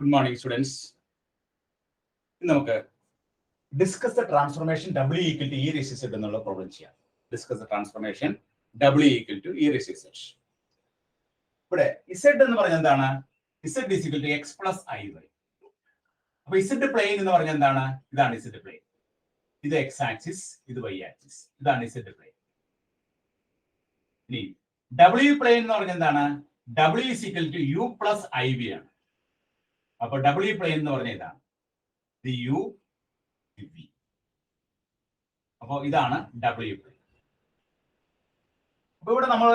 Good morning, students. നമുക്ക് discuss the transformation W equal to E raised to Z എന്നുള്ള problem ചെയ്യാം. Discuss the transformation W equal to E raised to Z. ഇവിടെ Z എന്ന് പറഞ്ഞാൽ എന്താണ്? Z is equal to x plus iy. അപ്പോൾ Z plain എന്ന് പറഞ്ഞാൽ എന്താണ്? ഇതാണ് Z പ്ലെയിൻ. ഇത് x ആക്സിസ്, ഇത് y ആക്സിസ്. ഇതാണ് Z പ്ലെയിൻ. ഇനി W പ്ലെയിൻ എന്ന് പറഞ്ഞാൽ എന്താണ്? W is equal to U plus iv ആണ്. അപ്പോൾ W പ്ലെയിൻ എന്ന് പറഞ്ഞാൽ ഇതാണ്. The U V. അപ്പോൾ ഇതാണ് W പ്ലെയിൻ. അപ്പോൾ ഇവിടെ നമ്മൾ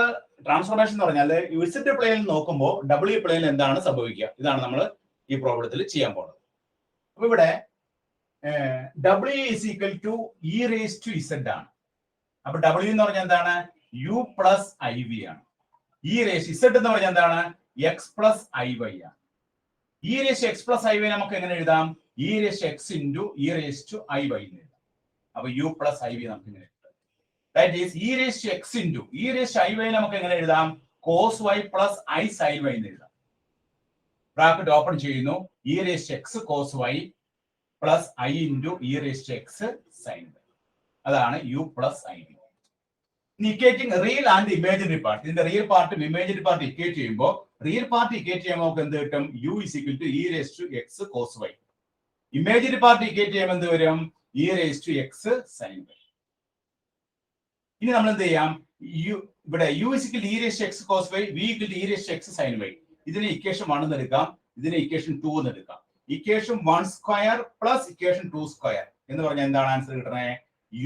ട്രാൻസ്ഫോർമേഷൻ എന്ന് പറഞ്ഞാൽ Z പ്ലെയിനിൽ നോക്കുമ്പോൾ W പ്ലെയിനിൽ എന്താണ് സംഭവിക്കുക? ഇതാണ് നമ്മൾ ഈ പ്രോബ്ലത്തിൽ ചെയ്യാൻ പോകുന്നത്. അപ്പോൾ ഇവിടെ W is equal to E raised to Z ആണ്. അപ്പോൾ W എന്ന് പറഞ്ഞാൽ എന്താണ്? U plus iv ആണ്. E raised to Z എന്ന് പറഞ്ഞാൽ എന്താണ്? X plus iy ആണ്. E raised to x plus iy നമുക്ക് എങ്ങനെ എഴുതാം? E raised to x into E raised to iy എന്ന് എഴുതാം. അപ്പോൾ U plus iv നമുക്ക് ഇങ്ങനെ എഴുതാം. That is E raised to x into E raised to iy നമുക്ക് എങ്ങനെ എഴുതാം? cos y plus I sin y എന്ന് എഴുതാം. ബ്രാക്കറ്റ് ഓപ്പൺ ചെയ്യുന്നു. E raised to x cos y plus I into E raised to x sin y. അതാണ് U plus iv. Equating real and imaginary part. ഇതിന്റെ real പാർട്ടും imaginary part equate ചെയ്യുമ്പോൾ real part equate ചെയ്യുമ്പോൾ നമുക്ക് എന്ത് കിട്ടും? U is equal to E raised to x cos y. Imaginary part equate ചെയ്യുമ്പോൾ എന്ത് വരും? E raised to x sin y. ഇനി നമ്മൾ എന്ത് ചെയ്യാം? ഇവിടെ U is equal to E raised to x cos y, V equal to E raised to x sin y. ഇതിനെ equation 1 എന്ന് എടുക്കാം, ഇതിനെ ഇക്വേഷൻ 2 എന്ന് എടുക്കാം. Equation 1 square plus equation 2 square എന്ന് പറഞ്ഞാൽ എന്താണ് ആൻസർ കിട്ടണേ?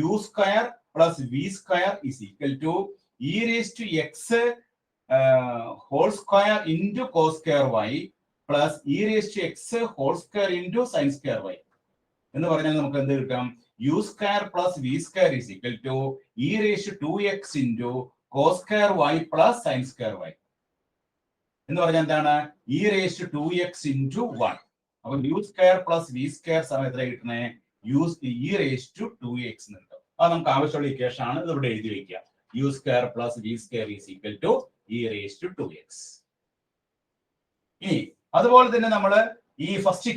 U square plus v square is equal to E raised to x whole square into cos square y plus E raised to x whole square into sin square y. എന്ന് പറഞ്ഞാൽ നമുക്ക് എന്ത് കിട്ടാം? U square plus v square is equal to E raised to 2x into cos square y plus sin square y. എന്ന് പറഞ്ഞാൽ എന്താണ്? E raised to 2x into 1. അപ്പോൾ U square plus v square സമയത്ത് കിട്ടുന്നേ E raised to 2x എന്ന് കിട്ടും. അത് നമുക്ക് ആവശ്യമുള്ള ഇക്വേഷൻ ആണ്. ഇത് ഇവിടെ എഴുതി വെക്കുക. U square plus v square is equal to E raised to 2x. ഇനി അതുപോലെ തന്നെ നമ്മൾ ഈ ഫസ്റ്റ്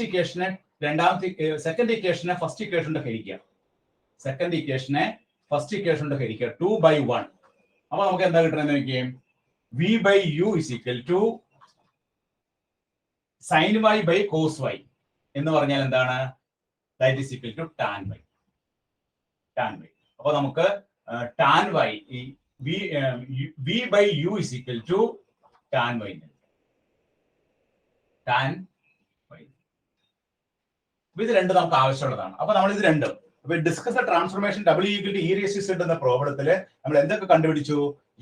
ഇക്വേഷനെ രണ്ടാമത്തെ സെക്കൻഡ് ഇക്വേഷനെ ഫസ്റ്റ് ഇക്വേഷന്റെ ഹരിക്കുക. സെക്കൻഡ് ഇക്വേഷനെ ഫസ്റ്റ് ഇക്വേഷന്റെ ഹരിക്കുക 2/1. അപ്പൊ നമുക്ക് എന്താ കിട്ടണമെന്ന് നോക്കിയേ? V by U is equal to sin y by cos y എന്ന് പറഞ്ഞാൽ എന്താണ്? That is equal to tan y. അപ്പൊ നമുക്ക് tan y v by u is equal to tan y. ഇത് രണ്ടും നമുക്ക് ആവശ്യമുള്ളതാണ്. അപ്പൊ നമ്മൾ ഇത് രണ്ടും discuss transformation W equal to E raised to Z എന്ന പ്രോബ്ലത്തിൽ നമ്മൾ എന്തൊക്കെ കണ്ടുപിടിച്ചു?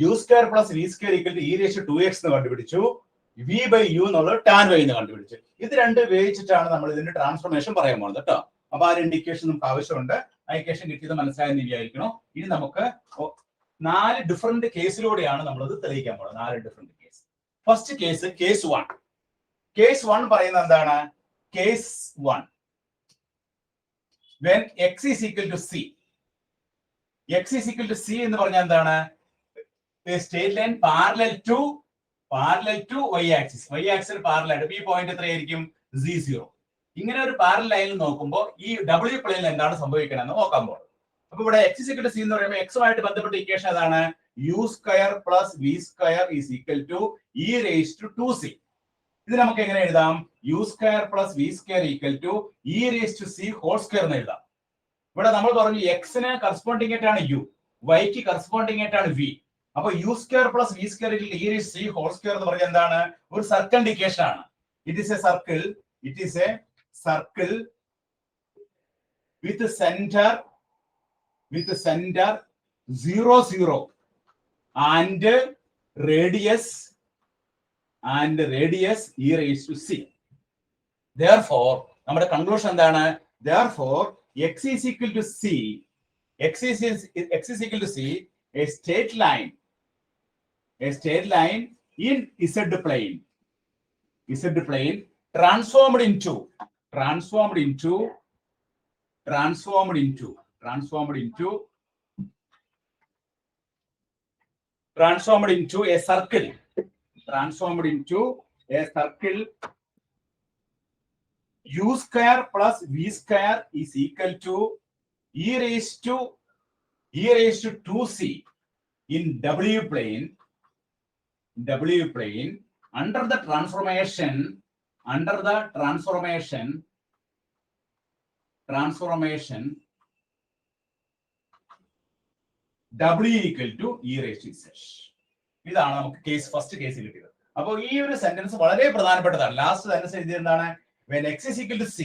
U square plus V square equal to E raised to 2x എന്ന് കണ്ടുപിടിച്ചു. V by u എന്നുള്ളത് tan y എന്ന് കണ്ടുപിടിച്ചു. ഇത് രണ്ട് ഉപയോഗിച്ചിട്ടാണ് നമ്മൾ ഇതിന്റെ ട്രാൻസ്ഫോർമേഷൻ പറയാൻ പോകുന്നത് കേട്ടോ. അപ്പൊ ആ രണ്ട് ഇക്വേഷൻ നമുക്ക് ആവശ്യമുണ്ട്. ആ ഇക്വേഷൻ കിട്ടിയത് മനസ്സിലായെന്ന് വിചാരിക്കണം. ഇനി നമുക്ക് 4 ഡിഫറെന്റ് കേസിലൂടെയാണ് നമ്മളത് തെളിയിക്കാൻ പോകുന്നത്. 4 different case. First case case 1. Case 1 പറയുന്നത് എന്താണ്? Case 1 when x is equal to c. x is equal to c എന്ന് പറഞ്ഞാൽ എന്താണ്? a straight line parallel to y axis. y axis parallel ആയിട്ട് ഈ പോയിന്റ് എത്രയായിരിക്കും? 0. ഇങ്ങനെ ഒരു പാരലൽ ലൈനിൽ നോക്കുമ്പോൾ ഈ W പ്ലെയിനിൽ എന്താണ് സംഭവിക്കണമെന്ന് നോക്കാൻ പോകും. അപ്പൊ ഇവിടെ x is equal to c എന്ന് പറയുമ്പോൾ x ആയിട്ട് ബന്ധപ്പെട്ട ഇക്വേഷൻ ഏതാണ്? U square plus v square is equal to E raised to 2c. ഇത് നമുക്ക് എങ്ങനെ എഴുതാം? U square plus v square equal to E raised to c whole square എന്ന് എഴുതാം. ഇവിടെ നമ്മൾ പറഞ്ഞു x ന് കറസ്പോണ്ടിങ് ആയിട്ടാണ് u, y ക്ക് കറസ്പോണ്ടിങ് ആയിട്ടാണ് v. അപ്പൊ U square plus v square equal to E raised to c whole square എന്ന് പറഞ്ഞാൽ എന്താണ്? ഒരു സർക്കിൾ ഇക്വേഷൻ ആണ്. It is a circle with the center 0 0 and radius E raised to c. Therefore നമ്മുടെ conclusion എന്താണ്? Therefore x is equal to c a straight line in z plane transformed into a circle a circle u square plus v square is equal to e raised to 2c in w plane under the transformation w equal to e raised to z. ഇതാണ് നമുക്ക് case first case കിട്ടിയത്. അപ്പോൾ ഈ ഒരു sentence വളരെ പ്രധാനപ്പെട്ടതാണ്. Last sentence എഴുതിയത് എന്താണ്? when x is equal to c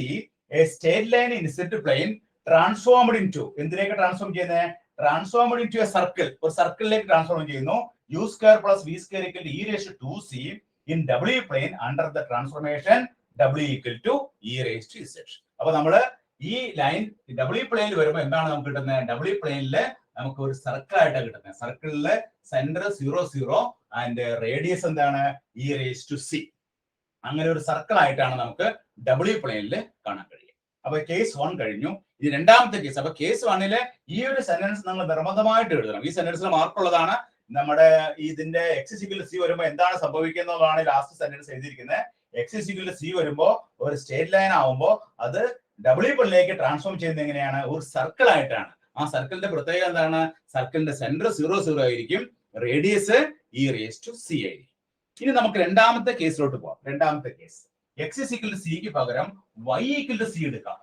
a straight line in z plane transformed into എന്തിലേക്ക് ട്രാൻസ്ഫോം ചെയ്യുന്നത്? ട്രാൻസ്ഫോംഡ് into a circle, ഒരു സർക്കിളിലേക്ക് ട്രാൻസ്ഫോം ചെയ്യുന്നു. u square plus v square equal to e raised to 2c in w plane under the transformation w equal to e raised to z. അപ്പോൾ നമ്മൾ ഈ line w പ്ലെയിനിൽ വരുമ്പോൾ എന്താണ് നമുക്ക് കിട്ടുന്നത്? w പ്ലെയിനിൽ നമുക്ക് ഒരു സർക്കിൾ ആയിട്ടാണ് കിട്ടുന്നത്. സർക്കിളിലെ സെന്റർ 0 0 ആൻഡ് റേഡിയസ് എന്താണ്? e raised to c. അങ്ങനെ ഒരു സർക്കിൾ ആയിട്ടാണ് നമുക്ക് w പ്ലെയിനിൽ കാണാൻ കഴിയുക. അപ്പൊ കേസ് 1 കഴിഞ്ഞു. ഇത് രണ്ടാമത്തെ കേസ്. അപ്പൊ കേസ് 1-ലെ ഈ ഒരു സെന്റൻസ് നിങ്ങൾ നിർബന്ധമായിട്ട് എഴുതണം. ഈ സെന്റൻസിൽ മാർക്കുള്ളതാണ്. നമ്മുടെ ഇതിന്റെ x = c വരുമ്പോൾ എന്താണ് സംഭവിക്കുന്നതാണ് ലാസ്റ്റ് സെന്റൻസ് എഴുതിയിരിക്കുന്നത്. x = c വരുമ്പോൾ ഒരു സ്ട്രേറ്റ് ലൈൻ ആവുമ്പോൾ അത് w പ്ലെയിനിലേക്ക് ട്രാൻസ്ഫോം ചെയ്യുന്നത് എങ്ങനെയാണ്? ഒരു സർക്കിൾ ആയിട്ടാണ്. ആ സർക്കിളിന്റെ പ്രത്യേകത എന്താണ്? സർക്കിളിന്റെ സെന്റർ 0 0 ആയിരിക്കും, radius e raised to c ആയിരിക്കും. ഇനി നമുക്ക് രണ്ടാമത്തെ കേസിലോട്ട് പോവാം. രണ്ടാമത്തെ കേസ് x = c ക്ക് പകരം y = c എടുക്കാം.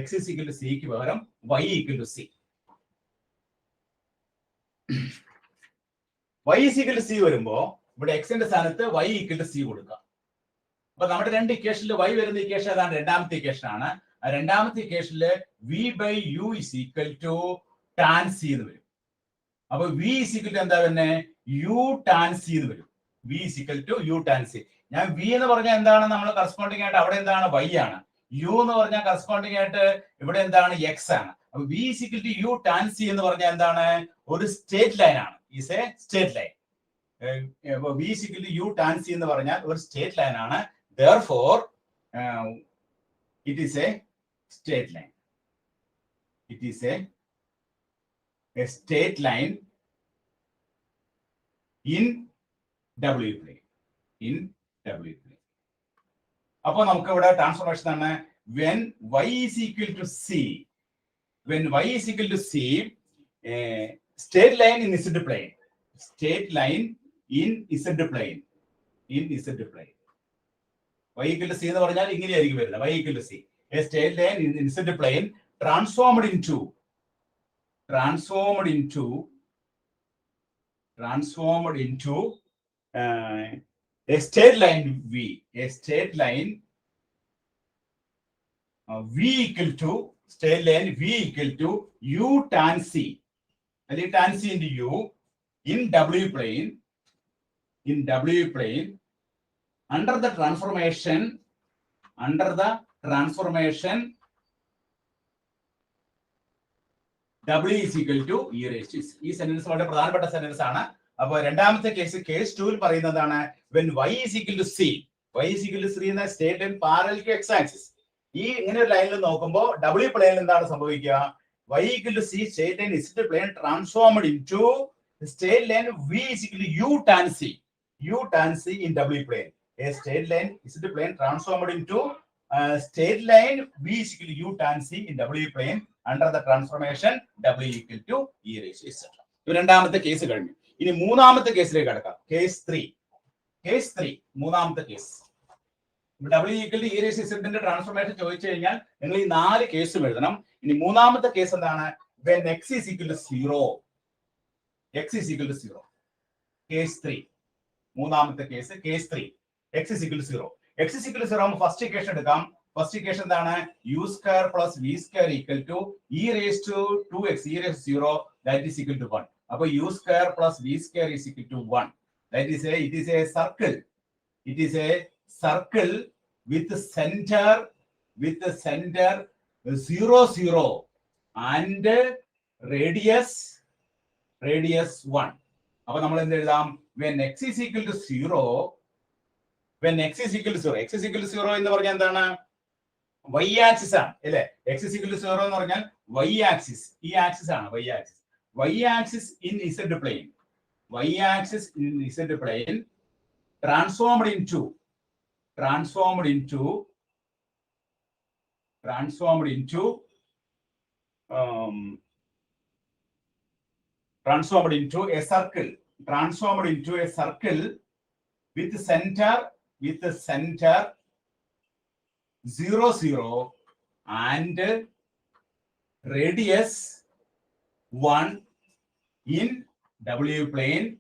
x = c ക്ക് പകരം y = c. y = c വരുമ്പോ ഇവിടെ x ന്റെ സ്ഥാനത്ത് y = c കൊടുക്കാം. അപ്പൊ നമ്മുടെ രണ്ട് ഇക്വേഷനിൽ y വരുന്ന ഇക്വേഷൻ ഏതാണ്? രണ്ടാമത്തെ ഇക്വേഷൻ ആണ്. രണ്ടാമത്തെ ഇക്വേഷനിൽ v/u = tan c എന്ന് വരും. അപ്പൊ v = എന്താ തന്നെ? u tan c എന്ന് വരും. v = u tan c. ഞാൻ v എന്ന് പറഞ്ഞാൽ എന്താണ്? നമ്മൾ കറസ്പോണ്ടിങ് ആയിട്ട് അവിടെ എന്താണ്? y ആണ്. u എന്ന് പറഞ്ഞാൽ കറസ്പോണ്ടിങ് ആയിട്ട് ഇവിടെ എന്താണ്? x ആണ്. അപ്പൊ v = u tan c എന്ന് പറഞ്ഞാൽ എന്താണ്? ഒരു സ്ട്രേറ്റ് ലൈൻ ആണ്. Is A straight line. v = u tan c എന്ന് പറഞ്ഞാൽ ഒരു സ്ട്രേറ്റ് ലൈൻ ആണ്. therefore it is a straight line. It is a straight line in w plane. അപ്പോൾ നമുക്ക് ഇവിടെ ട്രാൻസ്ഫോർമേഷൻ ആണ്. when y is equal to c straight line in z plane. Straight line in z plane. y equal to c എന്ന് പറഞ്ഞാൽ ഇങ്ങനെയായിരിക്കും വരുന്നത്. y equal to c. A straight line in z plane transformed into a straight line v. A straight line v equal to u tan c. അല്ലെങ്കിൽ tan c into u in w plane under the transformation w is equal to e raised to c. ഈ sentence വളരെ പ്രധാനപ്പെട്ട sentence ആണ്. അപ്പോൾ രണ്ടാമത്തെ case 2-ൽ പറയുന്നതാണ് when y is equal to c എന്ന straight line parallel to x axis. ഈ ഇങ്ങനെ ഒരു ലൈനിൽ നോക്കുമ്പോൾ w പ്ലെയിനിൽ എന്താണ് സംഭവിക്കുക? y equal to c straight line z plane transformed into straight line v is equal to u tan c in w plane. A straight line z plane transformed into straight line v is equal to u tan c in w plane under the transformation w equal to e raised to z. രണ്ടാമത്തെ case കഴിഞ്ഞു. ഇനി മൂന്നാമത്തെ കേസിലേക്ക് കടക്കാം. Case 3 മൂന്നാമത്തെ case. w equal to e raised to z ന്റെ transformation ചോദിച്ചു കഴിഞ്ഞാൽ നിങ്ങൾ ഈ 4 കേസും എഴുതണം. ഇനി മൂന്നാമത്തെ കേസ് എന്താണ്? when x is equal to 0. Case 3. മൂന്നാമത്തെ case case 3. x is equal to 0. x is equal to 0 ആകുമ്പോൾ ഫസ്റ്റ് ഇക്വേഷൻ എടുക്കാം. ഫസ്റ്റ് ഇക്വേഷൻ എന്താണ്? u square plus v square equal to e raised to 2x e raised to 0 that is equal to 1. അപ്പോൾ u square plus v square is equal to 1. That is it is a circle. It is a circle with center 0 0 and radius 1. അപ്പോൾ നമ്മൾ എന്ത് എഴുതാം? when x is equal to 0 എന്ന് പറഞ്ഞാൽ എന്താണ്? y axis ആണ് അല്ലേ? x is equal to 0 എന്ന് പറഞ്ഞാൽ y ആക്സിസ്, ഈ ആക്സിസ് ആണ് y axis in z plane transformed into transformed into a circle, with center 0 0 and radius 1 in W plane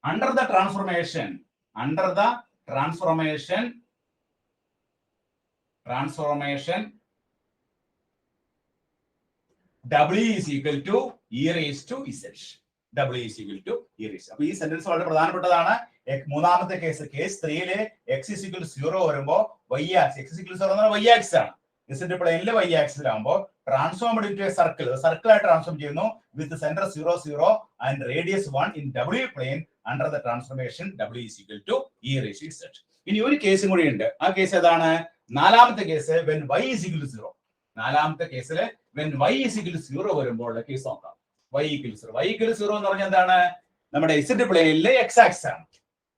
under the transformation W is equal to e raised to z. W is equal to e raised. അപ്പോൾ ഈ sentence വളരെ പ്രധാനപ്പെട്ടതാണ്. മൂന്നാമത്തെ case 3-ലെ x is equal to 0 വരുമ്പോൾ y axis x is equal to 0 എന്ന് പറഞ്ഞാൽ y axis ആണ്. z പ്ലെയിനിലെ y ആക്സിസിലാകുമ്പോൾ ട്രാൻസ്ഫോംഡ് ഇൻടു എ സർക്കിൾ ആയിട്ട് ട്രാൻസ്ഫോം ചെയ്യുന്നു with centre 0 0 and radius 1 in W plane under the transformation W is equal to e raised to z. ഇനി ഒരു കേസും കൂടി ഉണ്ട്. ആ കേസ് ഏതാണ്? നാലാമത്തെ case when y is equal to 0. നാലാമത്തെ കേസിൽ when y is equal to 0 വരുമ്പോൾ കേസ് നോക്കാം. y equal to 0 എന്ന് പറഞ്ഞാൽ എന്താണ്? നമ്മുടെ z പ്ലെയിനിലെ x ആക്സിസ് ആണ്.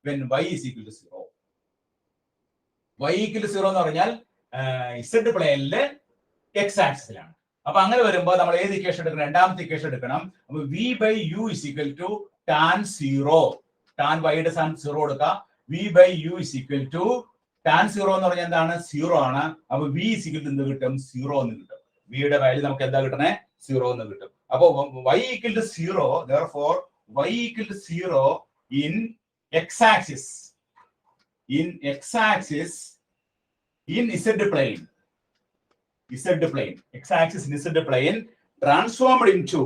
when y is equal to 0 എന്ന് പറഞ്ഞാൽ z പ്ലെയിനിലെ x ആക്സിസിലാണ്. അപ്പൊ അങ്ങനെ വരുമ്പോൾ നമ്മൾ ഏത് ഇക്വേഷൻ എടുക്കണം? രണ്ടാമത്തെ ഇക്വേഷൻ എടുക്കണം. അപ്പൊ v by u is equal to tan 0. tan y യുടെ സ്ഥാനം 0 കൊടുക്കുക. v by u is equal to tan 0 എന്ന് പറഞ്ഞാൽ എന്താണ്? 0 ആണ്. അപ്പൊ v is equal to എന്ത് കിട്ടും? 0 എന്ന് കിട്ടും. v യുടെ വാല്യൂ നമുക്ക് എന്താ കിട്ടണേ? 0 എന്ന് കിട്ടും. അപ്പൊ y equal to 0, therefore y equal to 0 in x axis in z plane, x axis in z plane transformed into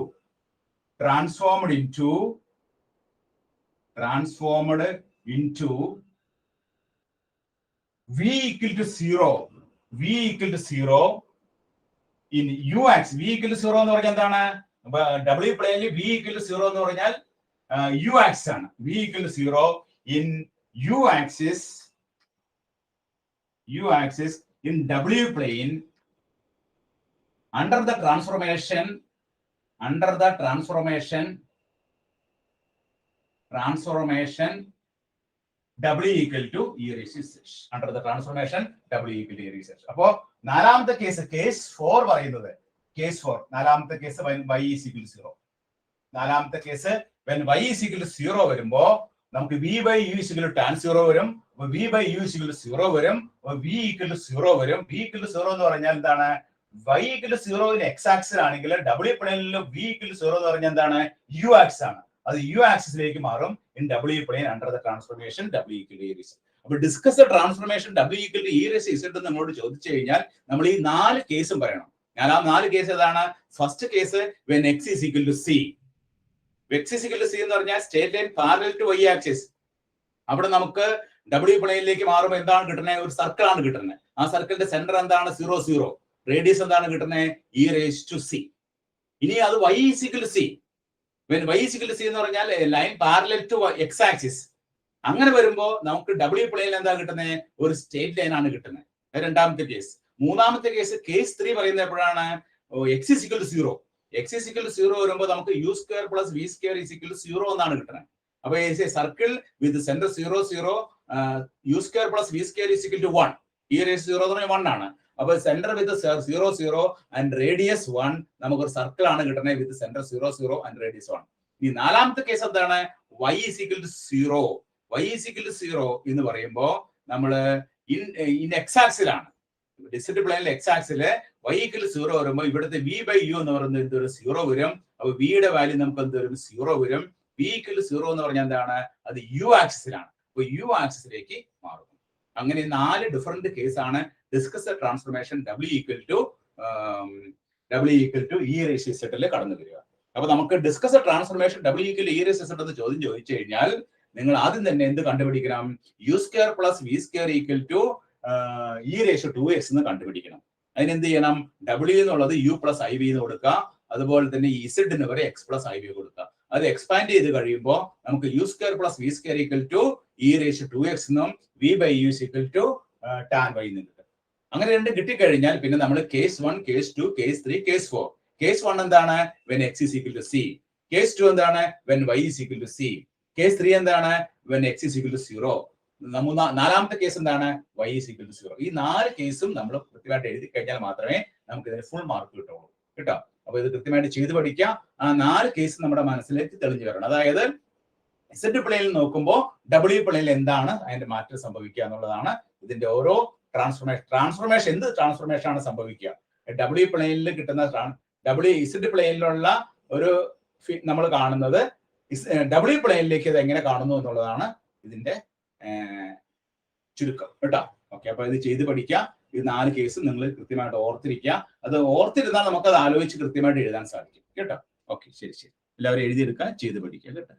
v equal to 0 in u axis. v equal to 0 എന്ന് പറഞ്ഞാൽ എന്താണ്? W പ്ലെയിനിൽ v equal to 0 എന്ന് പറഞ്ഞാൽ u axis ആണ്. v equal to 0 in u axis in W plane under the transformation W equal to e raised to z. Under the transformation W equal to e raised to z. അപ്പോൾ നാലാമത്തെ case 4 പറയുന്നത് നാലാമത്തെ case when y is equal to 0. നാലാമത്തെ case when y is equal to 0 വരുമ്പോൾ നമുക്ക് v by u is equal to tan 0 വരും. v by u is equal to 0 വരും. v equal to 0 വരും. v equal to 0 എന്ന് പറഞ്ഞാൽ എന്താണ്? y equal to 0 ന് x ആക്സിസ് ആണെങ്കിൽ W പ്ലെയിനിൽ v equal to 0 എന്ന് പറഞ്ഞാൽ എന്താണ്? u ആക്സിസ് ആണ്. അത് u ആക്സിസിലേക്ക് മാറും in W plane under the transformation W equal to e raised. അപ്പോൾ discuss the transformation W equal to e raised to z എന്ന് നമ്മളോട് ചോദിച്ചു കഴിഞ്ഞാൽ നമ്മൾ ഈ 4 കേസും പറയണം. ഞാൻ ആ 4 കേസ് ഏതാണ്? First case when x is equal to c. x is equal to c എന്ന് പറഞ്ഞാൽ straight line parallel to y axis. അവിടെ നമുക്ക് W പ്ലെയിനിലേക്ക് മാറുമ്പോൾ എന്താണ് കിട്ടുന്നത്? ഒരു സർക്കിൾ ആണ് കിട്ടുന്നത്. ആ സർക്കിളിന്റെ സെന്റർ എന്താണ്? 0 0. റേഡിയസ് എന്താണ് കിട്ടുന്നത്? e raised to c. ഇനി അത് y is equal to c. when y is equal to c എന്ന് പറഞ്ഞാൽ line parallel to x axis. അങ്ങനെ വരുമ്പോൾ നമുക്ക് W പ്ലെയിനിൽ എന്താ കിട്ടുന്നത്? ഒരു സ്ട്രേറ്റ് ലൈൻ ആണ് കിട്ടുന്നത്. രണ്ടാമത്തെ കേസ്. മൂന്നാമത്തെ കേസ് 3 പറയുന്നത് എപ്പോഴാണ്? x is equal to 0. x is equal to 0 വരുമ്പോൾ നമുക്ക് u square plus v square is equal to 0 എന്നാണ് കിട്ടുന്നത്. അപ്പൊ circle with centre 0 0 u square plus v square is equal to 1. e raised to 0 എന്ന് പറഞ്ഞാൽ 1 ആണ്. അപ്പൊ സെന്റർ വിത്ത് 0 0 ആൻഡ് റേഡിയസ് 1 നമുക്കൊരു സർക്കിൾ ആണ് കിട്ടുന്നത് വിത്ത് സെന്റർ 0 0 ആൻഡ് റേഡിയസ് 1. ഈ നാലാമത്തെ കേസ് എന്താണ്? y is equal to 0. y is equal to 0 എന്ന് പറയുമ്പോൾ നമ്മൾ ഇൻ എക്സ് ആക്സിലാണ്. ഡിസിപ്ലിനിൽ എക്സ് ആക്സില് y equal to 0 വരുമ്പോൾ ഇവിടുത്തെ v by u എന്ന് പറയുന്നത് എന്തൊരു 0 വരും. അപ്പൊ v യുടെ വാല്യൂ നമുക്ക് എന്തൊരു 0 വരും. v equal to 0 എന്ന് പറഞ്ഞാൽ എന്താണ്? അത് u ആക്സിസിലാണ്. അപ്പൊ u ആക്സിസിലേക്ക് മാറും. അങ്ങനെ 4 ഡിഫറെന്റ് കേസാണ് discuss the transformation W equal to e raised to z കടന്നു വരിക. അപ്പൊ നമുക്ക് discuss the transformation W equal to e raised to z എന്ന് ചോദ്യം ചോദിച്ചു കഴിഞ്ഞാൽ നിങ്ങൾ ആദ്യം തന്നെ എന്ത് കണ്ടുപിടിക്കണം? u square plus v square equal to e raised to 2x എന്ന് കണ്ടുപിടിക്കണം. അതിനെന്ത് ചെയ്യണം? W എന്നുള്ളത് u plus iv എന്ന് കൊടുക്കുക. അതുപോലെ തന്നെ z ന് വരെ x plus iv കൊടുക്കുക. അത് എക്സ്പാൻഡ് ചെയ്ത് കഴിയുമ്പോൾ നമുക്ക് u square plus v square equal to e raised to 2x എന്നും v by u is equal to tan y എന്നും കിട്ടും. അങ്ങനെ രണ്ട് കിട്ടിക്കഴിഞ്ഞാൽ പിന്നെ നമ്മൾ case 1, case 2, case 3, case 4. Case 1 എന്താണ്? when x is equal to c. Case 2 എന്താണ്? when y is equal to c. Case 3 എന്താണ്? when x is equal to 0. നാലാമത്തെ കേസ് എന്താണ്? y is equal to 0. ഈ 4 കേസും നമ്മൾ കൃത്യമായിട്ട് എഴുതി കഴിഞ്ഞാൽ മാത്രമേ നമുക്ക് ഇതിന് ഫുൾ മാർക്ക് കിട്ടുള്ളൂ കേട്ടോ. അപ്പൊ ഇത് കൃത്യമായിട്ട് ചെയ്ത് പഠിക്കുക. ആ 4 കേസ് നമ്മുടെ മനസ്സിലേക്ക് തെളിഞ്ഞു വരണം. അതായത് Z പ്ലെയിനിൽ നോക്കുമ്പോൾ W പ്ലെയിനിൽ എന്താണ് അതിന്റെ മാറ്റം സംഭവിക്കുക എന്നുള്ളതാണ് ഇതിന്റെ ഓരോ ട്രാൻസ്ഫോർമേഷൻ. എന്ത് ട്രാൻസ്ഫോർമേഷൻ ആണ് സംഭവിക്കുക? W പ്ലെയിനിൽ കിട്ടുന്ന Z പ്ലെയിനിലുള്ള ഒരു നമ്മൾ കാണുന്നത് W പ്ലെയിനിലേക്ക് ഇത് എങ്ങനെ കാണുന്നു എന്നുള്ളതാണ് ഇതിന്റെ ചുരുക്കം കേട്ടോ. ഓക്കെ, അപ്പൊ ഇത് ചെയ്ത് പഠിക്കുക. ഈ 4 കേസ് നിങ്ങൾ കൃത്യമായിട്ട് ഓർത്തിരിക്കുക. അത് ഓർത്തിരുന്നാൽ നമുക്കത് ആലോചിച്ച് കൃത്യമായിട്ട് എഴുതാൻ സാധിക്കും കേട്ടോ. ഓക്കെ, ശരി. എല്ലാവരും എഴുതിയെടുക്കുക, ചെയ്ത് പഠിക്കുക കേട്ടോ.